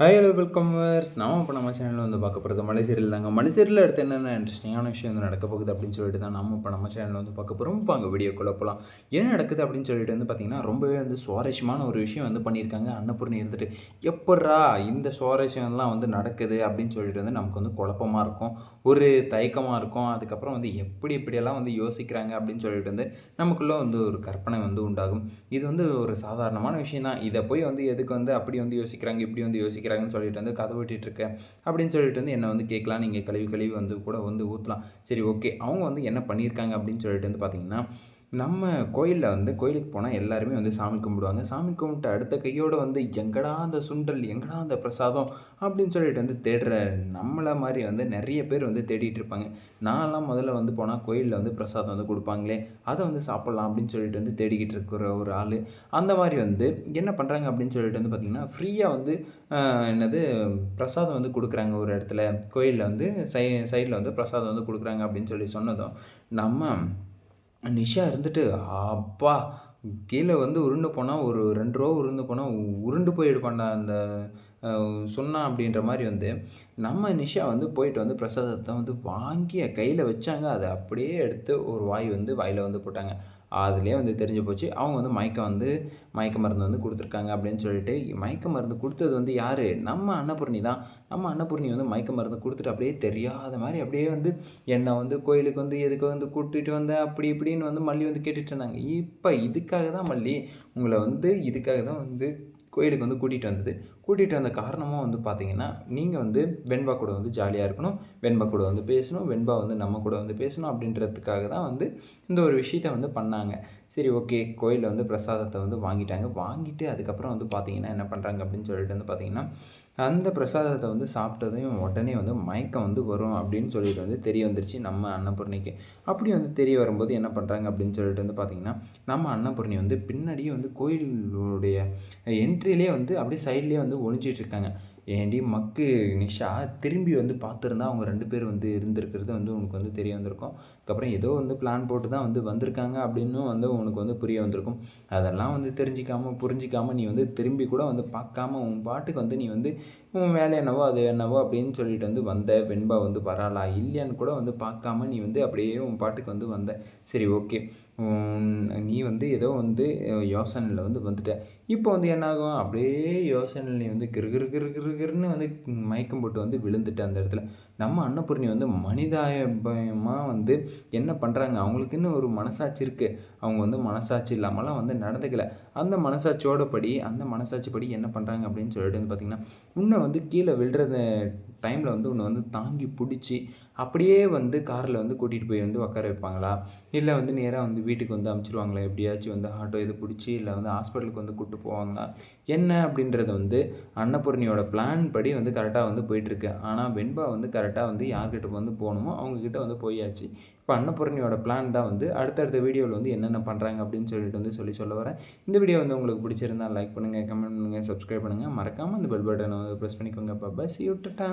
Hi hello welcome verse நாம் இப்போ நம்ம சேனலில் வந்து பார்க்க போகிறது மலை சீரியல் தாங்க. மலை சீரியலில் அடுத்து என்னென்ன இன்ட்ரெஸ்டிங்கான விஷயம் வந்து நடக்க போகுது அப்படின்னு சொல்லிட்டு தான் நம்ம இப்போ நம்ம சேனலில் வந்து பார்க்க போகிறோம். வாங்க வீடியோக்குள்ளே போகலாம். என்ன நடக்குது அப்படின்னு சொல்லிட்டு வந்து பார்த்திங்கன்னா ரொம்பவே வந்து சுவாரஸ்யமான ஒரு விஷயம் வந்து பண்ணியிருக்காங்க. அன்னபூர்ணி இருந்துட்டு எப்பட்றா இந்த சுவாரஸ்யம்லாம் வந்து நடக்குது அப்படின்னு சொல்லிட்டு வந்து நமக்கு வந்து குழப்பமாக இருக்கும், ஒரு தயக்கமாக இருக்கும். அதுக்கப்புறம் வந்து எப்படியெல்லாம் வந்து யோசிக்கிறாங்க அப்படின்னு சொல்லிட்டு வந்து நமக்குள்ளே வந்து ஒரு கற்பனை வந்து உண்டாகும். இது வந்து ஒரு சாதாரணமான விஷயம் தான். இதை போய் வந்து எதுக்கு வந்து அப்படி வந்து யோசிக்கிறாங்க, இப்படி வந்து யோசிக்கிறாங்கன்னு சொல்லிட்டு வந்து கதை விட்டுட்டுருக்கேன் அப்படின்னு சொல்லிட்டு வந்து என்னை வந்து கேட்கலாம். நீங்கள் கழுவி வந்து கூட வந்து ஊற்றலாம். சரி, ஓகே. அவங்க வந்து என்ன பண்ணியிருக்காங்க அப்படின்னு சொல்லிட்டு வந்து பார்த்தீங்கன்னா, நம்ம கோயிலில் வந்து கோயிலுக்கு போனால் எல்லாருமே வந்து சாமி கும்பிடுவாங்க. சாமி கும்பிட்டு அடுத்த கையோடு வந்து எங்கடா அந்த சுண்டல், எங்கடா அந்த பிரசாதம் அப்படின்னு சொல்லிட்டு வந்து தேடுற நம்மளை மாதிரி வந்து நிறைய பேர் வந்து தேடிட்டு இருப்பாங்க. நான்லாம் முதல்ல வந்து போனால் கோயிலில் வந்து பிரசாதம் வந்து கொடுப்பாங்களே, அதை வந்து சாப்பிட்லாம் அப்படின்னு சொல்லிட்டு வந்து தேடிக்கிட்டு இருக்கிற ஒரு ஆள். அந்த மாதிரி வந்து என்ன பண்ணுறாங்க அப்படின்னு சொல்லிட்டு வந்து பார்த்திங்கன்னா, ஃப்ரீயாக வந்து என்னது பிரசாதம் வந்து கொடுக்குறாங்க ஒரு இடத்துல. கோயிலில் வந்து சைடில் வந்து பிரசாதம் வந்து கொடுக்குறாங்க அப்படின்னு சொல்லி சொன்னதும் நம்ம நிஷா இருந்துட்டு, அப்பா! கீழே வந்து உருண்டு போனால் ஒரு 2 ரூபா உருண்டு போனால் உருண்டு போயிடுப்பான்டா அந்த சொன்னான் அப்படின்ற மாதிரி வந்து நம்ம நிஷா வந்து போயிட்டு வந்து பிரசாதத்தை வந்து வாங்கி கையில் வச்சாங்க. அதை அப்படியே எடுத்து ஒரு வாய் வந்து வாயில் வந்து போட்டாங்க. அதுலேயே வந்து தெரிஞ்சு போச்சு அவங்க வந்து மயக்க மருந்து வந்து கொடுத்துருக்காங்க அப்படின்னு சொல்லிட்டு. மயக்க மருந்து கொடுத்தது வந்து யார்? நம்ம அன்னபூர்ணி தான். நம்ம அன்னபூர்ணி வந்து மயக்க மருந்து கொடுத்துட்டு அப்படியே தெரியாத மாதிரி அப்படியே வந்து என்னை வந்து கோயிலுக்கு வந்து எதுக்கு வந்து கூட்டிகிட்டு வந்தேன் அப்படி இப்படின்னு வந்து மல்லி வந்து கேட்டுட்டு இருந்தாங்க. இப்போ இதுக்காக தான் மல்லி உங்களை வந்து இதுக்காக தான் வந்து கோயிலுக்கு வந்து கூட்டிகிட்டு வந்த காரணமும் வந்து பார்த்திங்கன்னா, நீங்கள் வந்து வெண்பா கூட வந்து ஜாலியாக இருக்கணும், வெண்பா கூட வந்து பேசணும், வெண்பா வந்து நம்ம கூட வந்து பேசணும் அப்படின்றதுக்காக தான் வந்து இந்த ஒரு விஷயத்த வந்து பண்ணாங்க. சரி, ஓகே. கோயிலில் வந்து பிரசாதத்தை வந்து வாங்கிட்டு அதுக்கப்புறம் வந்து பார்த்திங்கன்னா என்ன பண்ணுறாங்க அப்படின்னு சொல்லிட்டு வந்து பார்த்திங்கன்னா, அந்த பிரசாதத்தை வந்து சாப்பிட்டதையும் உடனே வந்து மயக்கம் வந்து வரும் அப்படின்னு சொல்லிட்டு வந்து தெரிய வந்துருச்சு நம்ம அன்னபூர்ணிக்கு. அப்படி வந்து தெரிய வரும்போது என்ன பண்ணுறாங்க அப்படின்னு சொல்லிட்டு வந்து பார்த்திங்கன்னா, நம்ம அன்னபூர்ணி வந்து பின்னாடியே வந்து கோயிலுடைய என்ட்ரியிலே வந்து அப்படியே சைட்லேயே வந்து ஒளிஞ்சிட்ருக்காங்க. ஏன்டி மக்கு நிஷா, திரும்பி வந்து பார்த்துருந்தா அவங்க 2 பேர் வந்து இருந்திருக்கிறது வந்து உனக்கு வந்து தெரிய வந்திருக்கும். அதுக்கப்புறம் ஏதோ வந்து பிளான் போட்டு தான் வந்து வந்திருக்காங்க அப்படின்னும் வந்து உனக்கு வந்து புரிய வந்திருக்கும். அதெல்லாம் வந்து புரிஞ்சிக்காமல் நீ வந்து திரும்பி கூட வந்து பார்க்காம உன் பாட்டுக்கு வந்து நீ வந்து உன் வேலை என்னவோ அது என்னவோ அப்படின்னு சொல்லிட்டு வந்து வந்த. வெண்பா வந்து வராளா இல்லையான்னு கூட வந்து பார்க்காம நீ வந்து அப்படியே உன் பாட்டுக்கு வந்து வந்த. சரி, ஓகே. நீ வந்து ஏதோ வந்து யோசனையில் வந்து வந்துட்ட. இப்போ வந்து என்னாகும், அப்படியே யோசனையில் நீ வந்து கிறுகிறுன்னு வந்து மயக்கம் போட்டு வந்து விழுந்துட்ட அந்த இடத்துல. நம்ம அன்னபூர்ணி வந்து மனிதாயமாக வந்து என்ன பண்ணுறாங்க, அவங்களுக்கு இன்னும் ஒரு மனசாட்சி இருக்குது. அவங்க வந்து மனசாட்சி இல்லாமலாம் வந்து நடந்துக்கல. அந்த மனசாட்சிப்படி என்ன பண்ணுறாங்க அப்படின்னு சொல்லிட்டு வந்து பார்த்திங்கன்னா, உன்னை வந்து கீழே விழுறத டைமில் வந்து உன்னை வந்து தாங்கி பிடிச்சி அப்படியே வந்து காரில் வந்து கூட்டிகிட்டு போய் வந்து உட்கார வைப்பாங்களா, இல்லை வந்து நேராக வந்து வீட்டுக்கு வந்து அமுச்சிடுவாங்களா, எப்படியாச்சும் வந்து ஆட்டோ இது பிடிச்சி, இல்லை வந்து ஹாஸ்பிட்டலுக்கு வந்து கூப்பிட்டு போவாங்களா என்ன அப்படின்றது வந்து அன்னபூர்ணியோட பிளான் படி வந்து கரெக்டாக வந்து போயிட்டுருக்கு. ஆனால் வெண்பா வந்து கரெக்டாக வந்து யார்கிட்ட வந்து போகணுமோ அவங்கக்கிட்ட வந்து போயாச்சு. இப்போ அன்னபூர்ணியோட பிளான் தான் வந்து அடுத்தடுத்த வீடியோவில் வந்து என்னென்ன பண்ணுறாங்க அப்படின்னு சொல்லிட்டு வந்து சொல்ல வரேன். இந்த வீடியோ வந்து உங்களுக்கு பிடிச்சிருந்தால் லைக் பண்ணுங்கள், கமெண்ட் பண்ணுங்கள், சப்ஸ்கிரைப் பண்ணுங்கள். மறக்காமல் அந்த பெல் பட்டனை வந்து ப்ரெஸ் பண்ணிக்கோங்க. பாப்பா, see you, ta-ta.